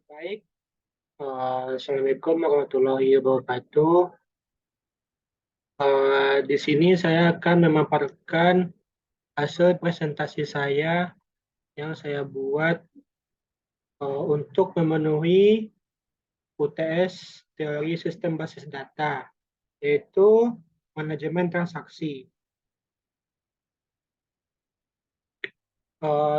Baik, Assalamualaikum warahmatullahi wabarakatuh. Di sini saya akan memaparkan hasil presentasi saya yang saya buat untuk memenuhi UTS Teori Sistem Basis Data, yaitu manajemen transaksi.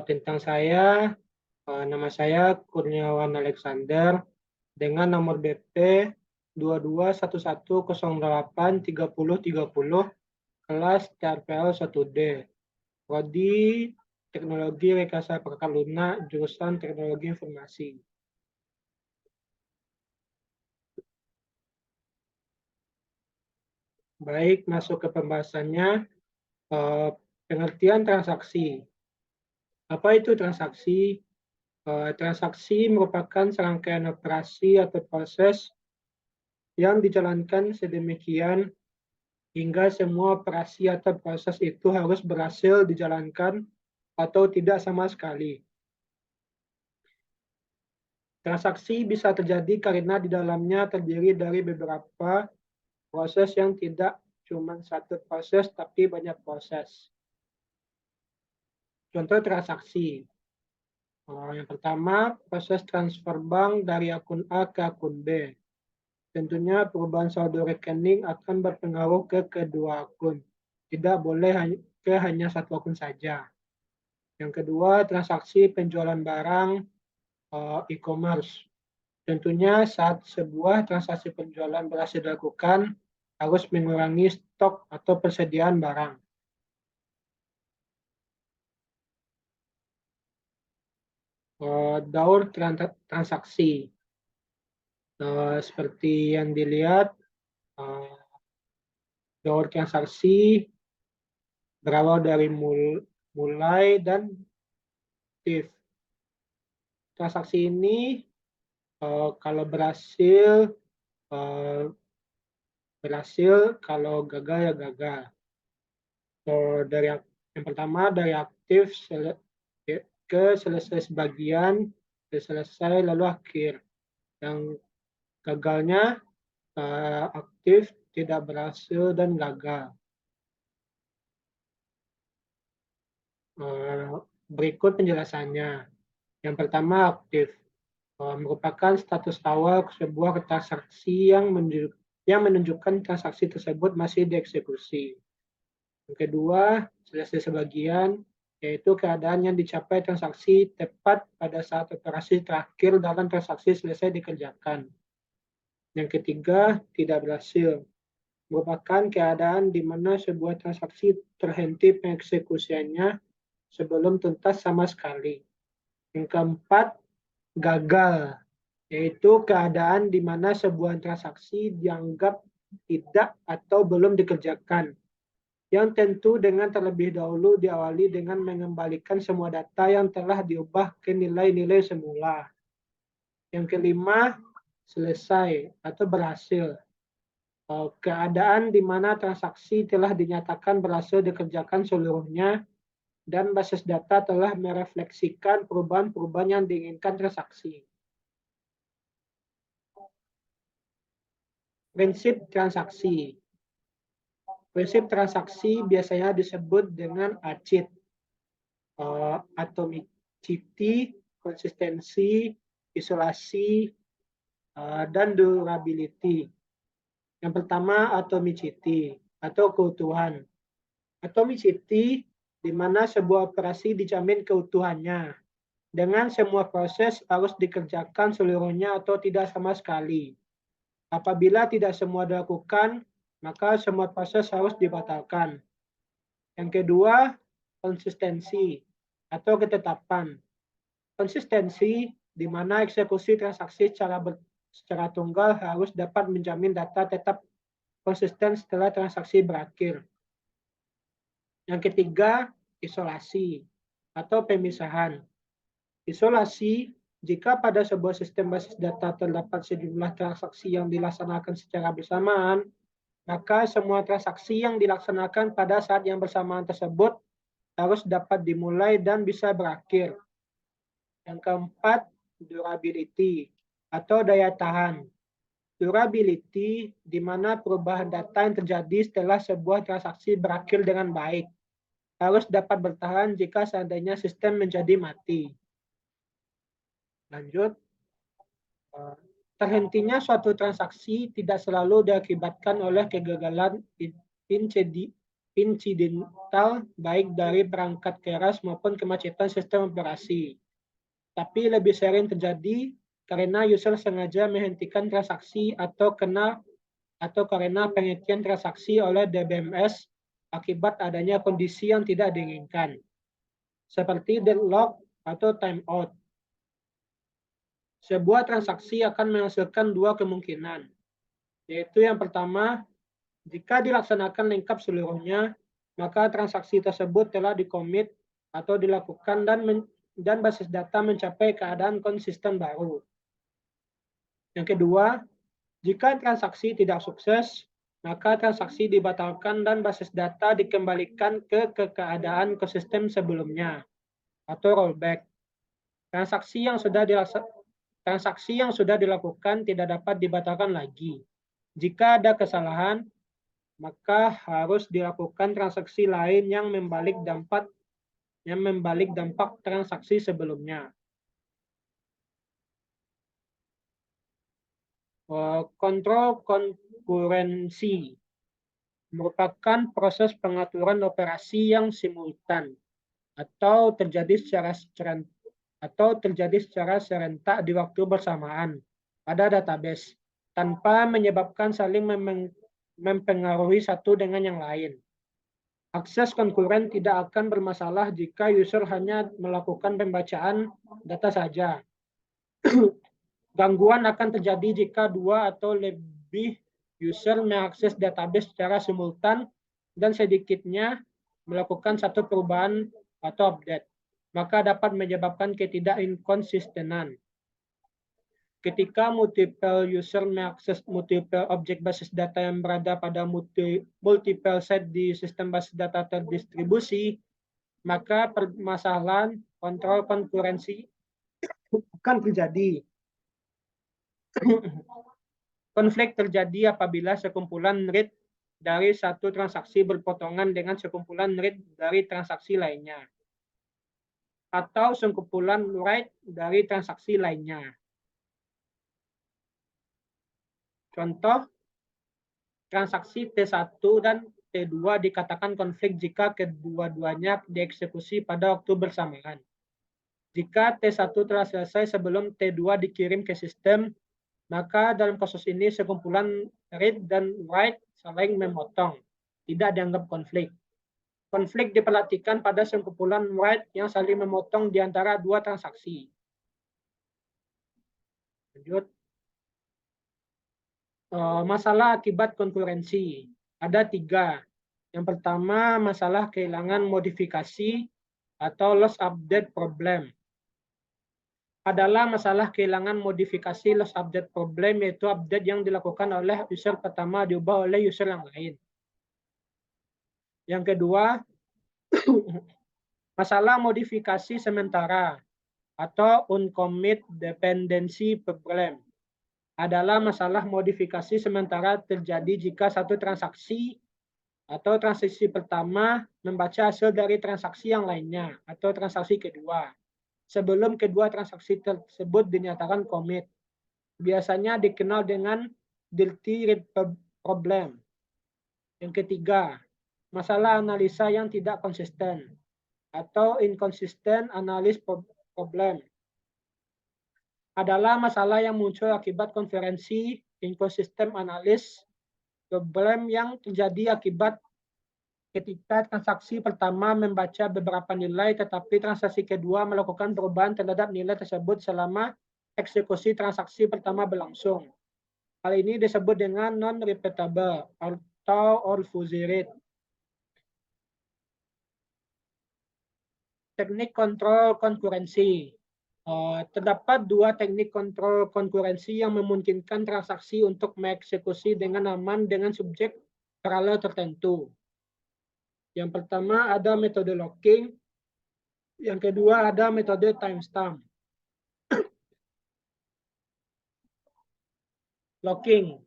Tentang saya, nama saya Kurniawan Alexander dengan nomor BP 2211083030, kelas TRPL 1D, Prodi Teknologi Rekayasa Perangkat Lunak, jurusan Teknologi Informasi. Baik, masuk ke pembahasannya. Pengertian transaksi. Apa itu transaksi? Transaksi merupakan serangkaian operasi atau proses yang dijalankan sedemikian hingga semua operasi atau proses itu harus berhasil dijalankan atau tidak sama sekali. Transaksi bisa terjadi karena di dalamnya terdiri dari beberapa proses yang tidak cuma satu proses tapi banyak proses. Contoh transaksi. Yang pertama, proses transfer bank dari akun A ke akun B. Tentunya perubahan saldo rekening akan berpengaruh ke kedua akun. Tidak boleh hanya satu akun saja. Yang kedua, transaksi penjualan barang e-commerce. Tentunya saat sebuah transaksi penjualan berhasil dilakukan, harus mengurangi stok atau persediaan barang. Daur transaksi. Seperti yang dilihat, daur transaksi berawal dari mulai dan aktif. Transaksi ini kalau berhasil, kalau gagal ya gagal. Dari yang pertama dari aktif ke selesai sebagian, ke selesai lalu akhir. Yang gagalnya aktif, tidak berhasil, dan gagal. Berikut penjelasannya. Yang pertama, aktif. Merupakan status awal sebuah transaksi yang menunjukkan transaksi tersebut masih dieksekusi. Yang kedua, selesai sebagian, yaitu keadaan yang dicapai transaksi tepat pada saat operasi terakhir dalam transaksi selesai dikerjakan. Yang ketiga, tidak berhasil. Merupakan keadaan di mana sebuah transaksi terhenti pengeksekusiannya sebelum tuntas sama sekali. Yang keempat, gagal, yaitu keadaan di mana sebuah transaksi dianggap tidak atau belum dikerjakan, yang tentu dengan terlebih dahulu diawali dengan mengembalikan semua data yang telah diubah ke nilai-nilai semula. Yang kelima, selesai atau berhasil. Keadaan di mana transaksi telah dinyatakan berhasil dikerjakan seluruhnya dan basis data telah merefleksikan perubahan-perubahan yang diinginkan transaksi. Prinsip transaksi. Prinsip transaksi biasanya disebut dengan ACID. Atomicity, konsistensi, isolasi, dan durability. Yang pertama, atomicity atau keutuhan. Atomicity di mana sebuah operasi dijamin keutuhannya dengan semua proses harus dikerjakan seluruhnya atau tidak sama sekali. Apabila tidak semua dilakukan, maka semua proses harus dibatalkan. Yang kedua, konsistensi atau ketetapan. Konsistensi di mana eksekusi transaksi secara tunggal harus dapat menjamin data tetap konsisten setelah transaksi berakhir. Yang ketiga, isolasi atau pemisahan. Isolasi jika pada sebuah sistem basis data terdapat sejumlah transaksi yang dilaksanakan secara bersamaan, maka semua transaksi yang dilaksanakan pada saat yang bersamaan tersebut harus dapat dimulai dan bisa berakhir. Yang keempat, durability atau daya tahan. Durability, di mana perubahan data yang terjadi setelah sebuah transaksi berakhir dengan baik, harus dapat bertahan jika seandainya sistem menjadi mati. Lanjut, terhentinya suatu transaksi tidak selalu diakibatkan oleh kegagalan insidental baik dari perangkat keras maupun kemacetan sistem operasi. Tapi lebih sering terjadi karena user sengaja menghentikan transaksi atau karena penghentian transaksi oleh DBMS akibat adanya kondisi yang tidak diinginkan, seperti deadlock atau timeout. Sebuah transaksi akan menghasilkan dua kemungkinan, yaitu yang pertama, jika dilaksanakan lengkap seluruhnya, maka transaksi tersebut telah dikomit atau dilakukan dan basis data mencapai keadaan konsisten baru. Yang kedua, jika transaksi tidak sukses, maka transaksi dibatalkan dan basis data dikembalikan ke keadaan ekosistem sebelumnya atau rollback. Transaksi yang sudah dilakukan tidak dapat dibatalkan lagi. Jika ada kesalahan, maka harus dilakukan transaksi lain yang membalik dampak transaksi sebelumnya. Kontrol konkurensi merupakan proses pengaturan operasi yang simultan atau terjadi secara serentak di waktu bersamaan pada database tanpa menyebabkan saling mempengaruhi satu dengan yang lain. Akses konkuren tidak akan bermasalah jika user hanya melakukan pembacaan data saja. Gangguan akan terjadi jika dua atau lebih user mengakses database secara simultan dan sedikitnya melakukan satu perubahan atau update, maka dapat menyebabkan ketidakinkonsistenan. Ketika multiple user mengakses multiple objek basis data yang berada pada multiple set di sistem basis data terdistribusi, maka permasalahan kontrol konkurensi akan terjadi. Konflik terjadi apabila sekumpulan read dari satu transaksi berpotongan dengan sekumpulan read dari transaksi lainnya, atau sekumpulan write dari transaksi lainnya. Contoh, transaksi T1 dan T2 dikatakan konflik jika kedua-duanya dieksekusi pada waktu bersamaan. Jika T1 telah selesai sebelum T2 dikirim ke sistem, maka dalam kasus ini sekumpulan read dan write saling memotong, tidak dianggap konflik. Konflik diperhatikan pada sekumpulan write yang saling memotong di antara dua transaksi. Lanjut. Masalah akibat konkurensi. Ada 3. Yang pertama, masalah kehilangan modifikasi atau loss update problem. Adalah masalah kehilangan modifikasi loss update problem, yaitu update yang dilakukan oleh user pertama diubah oleh user yang lain. Yang kedua, masalah modifikasi sementara atau uncommit dependency problem. Adalah masalah modifikasi sementara terjadi jika satu transaksi atau transaksi pertama membaca hasil dari transaksi yang lainnya atau transaksi kedua sebelum kedua transaksi tersebut dinyatakan commit. Biasanya dikenal dengan dirty read problem. Yang ketiga, masalah analisa yang tidak konsisten atau inconsistent analysis problem. Adalah masalah yang muncul akibat konferensi inconsistent analysis problem yang terjadi akibat ketika transaksi pertama membaca beberapa nilai tetapi transaksi kedua melakukan perubahan terhadap nilai tersebut selama eksekusi transaksi pertama berlangsung. Hal ini disebut dengan non-repeatable atau all-fuzzy read. Teknik kontrol konkurensi. Terdapat 2 teknik kontrol konkurensi yang memungkinkan transaksi untuk mengeksekusi dengan aman dengan subjek paralel tertentu. Yang pertama ada metode locking, yang kedua ada metode timestamp. Locking.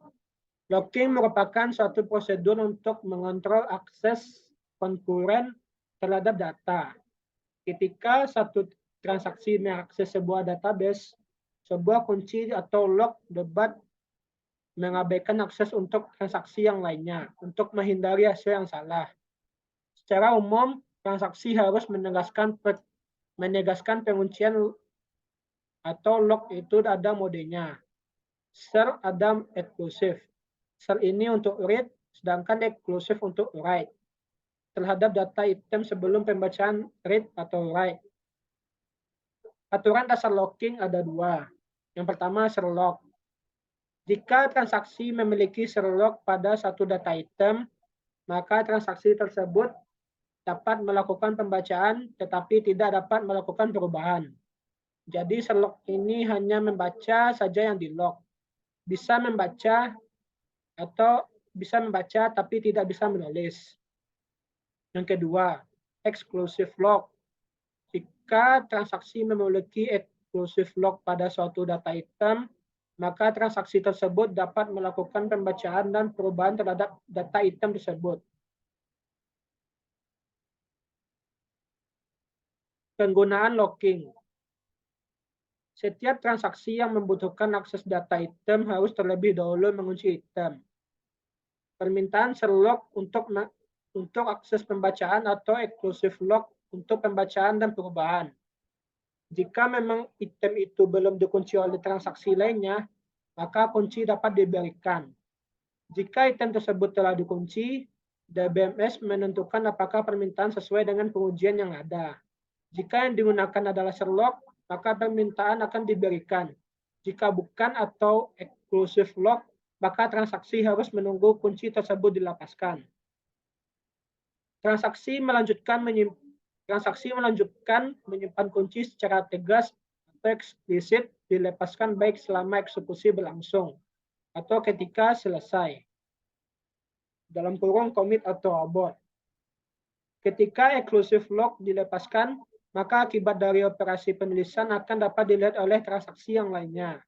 Locking merupakan suatu prosedur untuk mengontrol akses konkuren terhadap data. Ketika satu transaksi mengakses sebuah database, sebuah kunci atau lock dapat mengabaikan akses untuk transaksi yang lainnya untuk menghindari hasil yang salah. Secara umum, transaksi harus menegaskan penguncian atau lock itu ada modenya. Share ada eksklusif. Share ini untuk read, sedangkan eksklusif untuk write. Terhadap data item sebelum pembacaan read atau write. Aturan dasar locking ada dua. Yang pertama, share lock. Jika transaksi memiliki share lock pada satu data item, maka transaksi tersebut dapat melakukan pembacaan tetapi tidak dapat melakukan perubahan. Jadi share lock ini hanya membaca saja yang di lock. Bisa membaca tapi tidak bisa menulis. Yang kedua, exclusive lock. Jika transaksi memiliki exclusive lock pada suatu data item, maka transaksi tersebut dapat melakukan pembacaan dan perubahan terhadap data item tersebut. Penggunaan locking. Setiap transaksi yang membutuhkan akses data item harus terlebih dahulu mengunci item. Permintaan share lock untuk akses pembacaan atau exclusive lock untuk pembacaan dan perubahan. Jika memang item itu belum dikunci oleh transaksi lainnya, maka kunci dapat diberikan. Jika item tersebut telah dikunci, DBMS menentukan apakah permintaan sesuai dengan pengujian yang ada. Jika yang digunakan adalah share lock, maka permintaan akan diberikan. Jika bukan atau exclusive lock, maka transaksi harus menunggu kunci tersebut dilepaskan. Transaksi melanjutkan menyimpan kunci secara tegas atau eksplisit dilepaskan baik selama eksekusi berlangsung atau ketika selesai. Dalam kurung commit atau abort. Ketika exclusive lock dilepaskan, maka akibat dari operasi penulisan akan dapat dilihat oleh transaksi yang lainnya.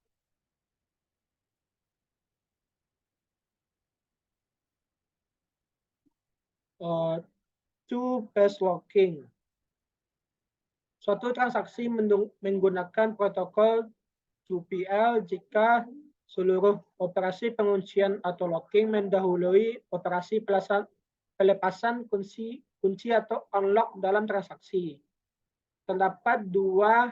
Two-phase locking. Suatu transaksi menggunakan protokol 2PL jika seluruh operasi penguncian atau locking mendahului operasi pelepasan kunci atau unlock dalam transaksi. Terdapat dua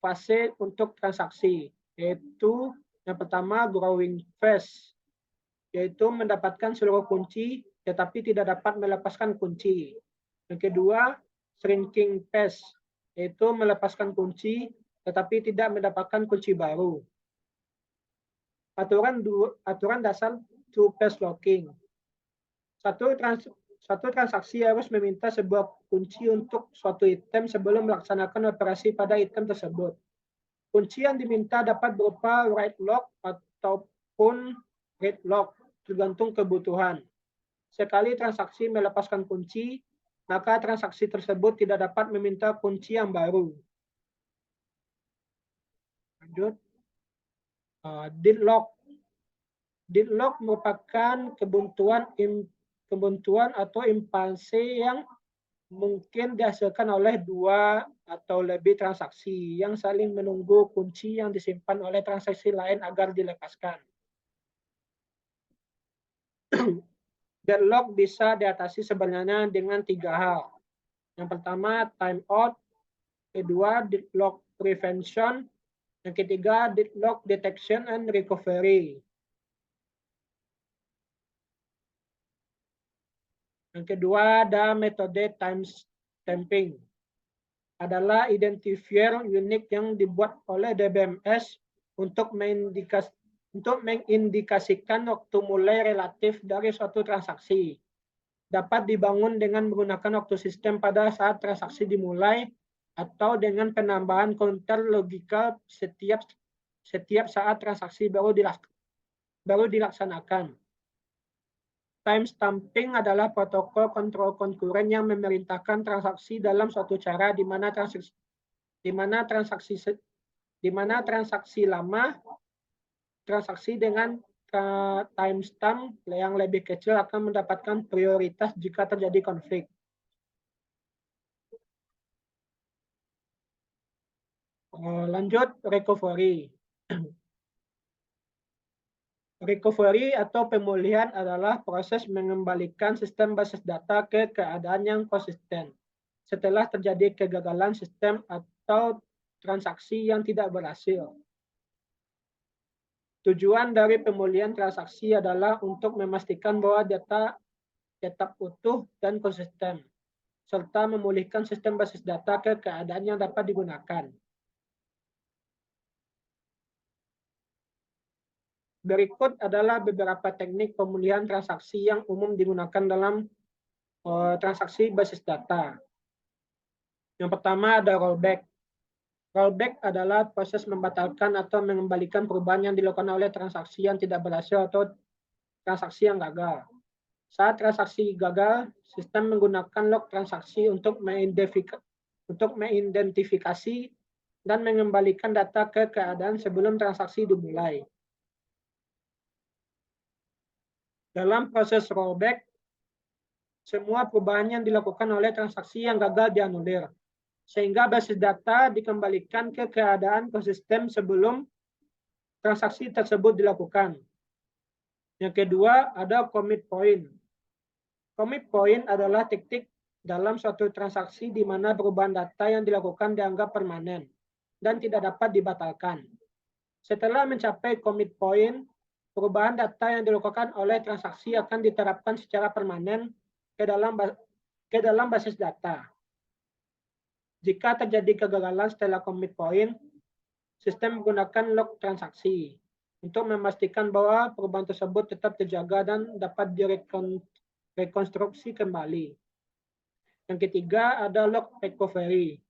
fase untuk transaksi, yaitu yang pertama growing phase, yaitu mendapatkan seluruh kunci tetapi tidak dapat melepaskan kunci. Yang kedua, shrinking phase, yaitu melepaskan kunci tetapi tidak mendapatkan kunci baru. Aturan dasar two-phase locking. Satu transaksi harus meminta sebuah kunci untuk suatu item sebelum melaksanakan operasi pada item tersebut. Kunci yang diminta dapat berupa write lock ataupun read lock, tergantung kebutuhan. Sekali transaksi melepaskan kunci, maka transaksi tersebut tidak dapat meminta kunci yang baru. Lanjut. Deadlock. Deadlock merupakan kebuntuan atau impasse yang mungkin dihasilkan oleh dua atau lebih transaksi yang saling menunggu kunci yang disimpan oleh transaksi lain agar dilepaskan. Deadlock bisa diatasi sebenarnya dengan tiga hal. Yang pertama, timeout. Kedua, deadlock prevention. Yang ketiga, deadlock detection and recovery. Yang kedua ada metode timestamping. Adalah identifier unik yang dibuat oleh DBMS untuk mengindikasikan waktu mulai relatif dari suatu transaksi. Dapat dibangun dengan menggunakan waktu sistem pada saat transaksi dimulai atau dengan penambahan counter logika setiap saat transaksi baru dilaksanakan. Timestamping adalah protokol kontrol konkuren yang memerintahkan transaksi dalam suatu cara di mana transaksi lama transaksi dengan timestamp yang lebih kecil akan mendapatkan prioritas jika terjadi konflik. Lanjut, recovery. Recovery atau pemulihan adalah proses mengembalikan sistem basis data ke keadaan yang konsisten setelah terjadi kegagalan sistem atau transaksi yang tidak berhasil. Tujuan dari pemulihan transaksi adalah untuk memastikan bahwa data tetap utuh dan konsisten, serta memulihkan sistem basis data ke keadaan yang dapat digunakan. Berikut adalah beberapa teknik pemulihan transaksi yang umum digunakan dalam transaksi basis data. Yang pertama ada rollback. Rollback adalah proses membatalkan atau mengembalikan perubahan yang dilakukan oleh transaksi yang tidak berhasil atau transaksi yang gagal. Saat transaksi gagal, sistem menggunakan log transaksi untuk mengidentifikasi dan mengembalikan data ke keadaan sebelum transaksi dimulai. Dalam proses rollback, semua perubahan yang dilakukan oleh transaksi yang gagal dianulir, sehingga basis data dikembalikan ke keadaan konsisten sebelum transaksi tersebut dilakukan. Yang kedua, ada commit point. Commit point adalah titik dalam suatu transaksi di mana perubahan data yang dilakukan dianggap permanen dan tidak dapat dibatalkan. Setelah mencapai commit point, perubahan data yang dilakukan oleh transaksi akan diterapkan secara permanen ke dalam basis data. Jika terjadi kegagalan setelah commit point, sistem menggunakan log transaksi untuk memastikan bahwa perubahan tersebut tetap terjaga dan dapat direkonstruksi kembali. Yang ketiga ada log recovery.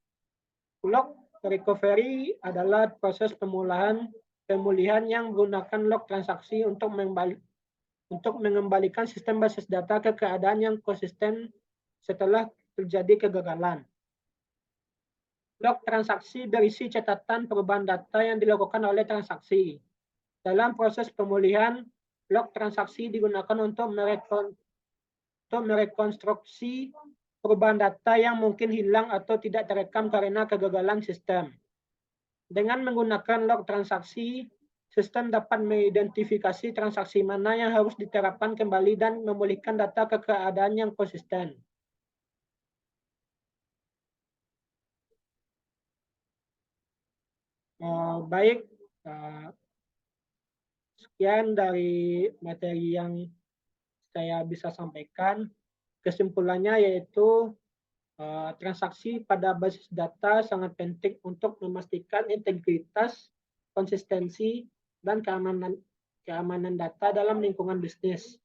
Log recovery adalah proses pemulihan yang menggunakan log transaksi untuk mengembalikan sistem basis data ke keadaan yang konsisten setelah terjadi kegagalan. Log transaksi berisi catatan perubahan data yang dilakukan oleh transaksi. Dalam proses pemulihan, log transaksi digunakan untuk merekonstruksi perubahan data yang mungkin hilang atau tidak terekam karena kegagalan sistem. Dengan menggunakan log transaksi, sistem dapat mengidentifikasi transaksi mana yang harus diterapkan kembali dan memulihkan data ke keadaan yang konsisten. Baik, sekian dari materi yang saya bisa sampaikan. Kesimpulannya yaitu transaksi pada basis data sangat penting untuk memastikan integritas, konsistensi, dan keamanan data dalam lingkungan bisnis.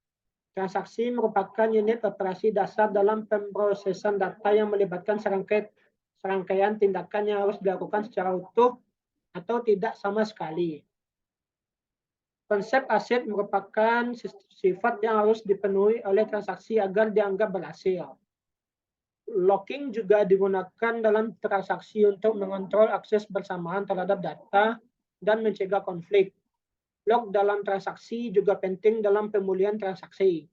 Transaksi merupakan unit operasi dasar dalam pemrosesan data yang melibatkan serangkaian tindakan yang harus dilakukan secara utuh atau tidak sama sekali. Konsep aset merupakan sifat yang harus dipenuhi oleh transaksi agar dianggap berhasil. Locking juga digunakan dalam transaksi untuk mengontrol akses bersamaan terhadap data dan mencegah konflik. Lock dalam transaksi juga penting dalam pemulihan transaksi,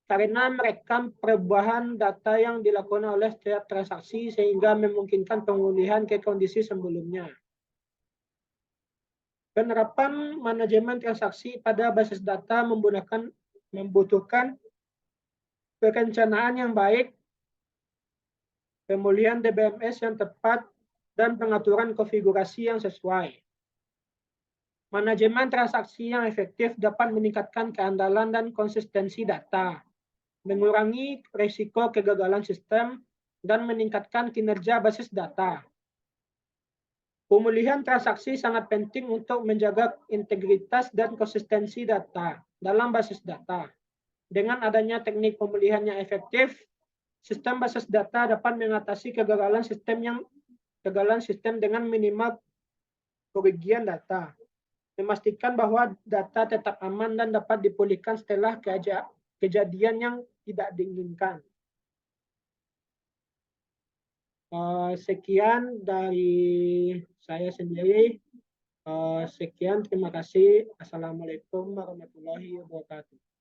karena merekam perubahan data yang dilakukan oleh setiap transaksi sehingga memungkinkan pemulihan ke kondisi sebelumnya. Penerapan manajemen transaksi pada basis data membutuhkan perencanaan yang baik, pemulihan DBMS yang tepat, dan pengaturan konfigurasi yang sesuai. Manajemen transaksi yang efektif dapat meningkatkan keandalan dan konsistensi data, mengurangi risiko kegagalan sistem, dan meningkatkan kinerja basis data. Pemulihan transaksi sangat penting untuk menjaga integritas dan konsistensi data dalam basis data. Dengan adanya teknik pemulihan yang efektif, sistem basis data dapat mengatasi kegagalan sistem dengan minimal kerugian data, memastikan bahwa data tetap aman dan dapat dipulihkan setelah kejadian yang tidak diinginkan. Sekian dari saya sendiri. Sekian, terima kasih. Assalamualaikum warahmatullahi wabarakatuh.